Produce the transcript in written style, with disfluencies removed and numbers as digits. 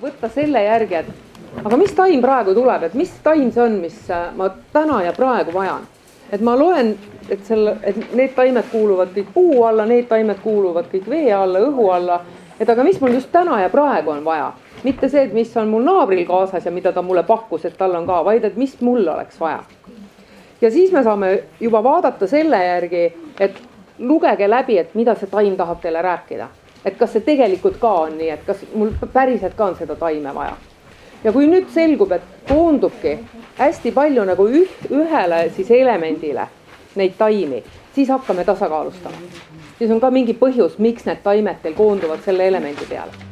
võtta selle järgi, et aga mis taim praegu tuleb, et mis taim see on, mis ma täna ja praegu vajan. Et ma loen, et need taimed kuuluvad kõik puu alla, need taimed kuuluvad kõik vee alla, õhu alla. Et aga mis mul just täna ja praegu on vaja. Mitte see, et mis on mul naabril kaasas ja mida ta mulle pakkus, et tal on ka, vaid et mis mul oleks vaja. Ja siis me saame juba vaadata selle järgi, et lugege läbi, et mida see taim tahab teile rääkida. Et kas see tegelikult ka on nii, et kas mul päriselt ka on seda taime vaja. Ja kui nüüd selgub, et koondubki hästi palju nagu ühele siis elemendile neid taimi, siis hakkame tasakaalustama. Siis on ka mingi põhjus, miks need taimed teil koonduvad selle elemendi peale.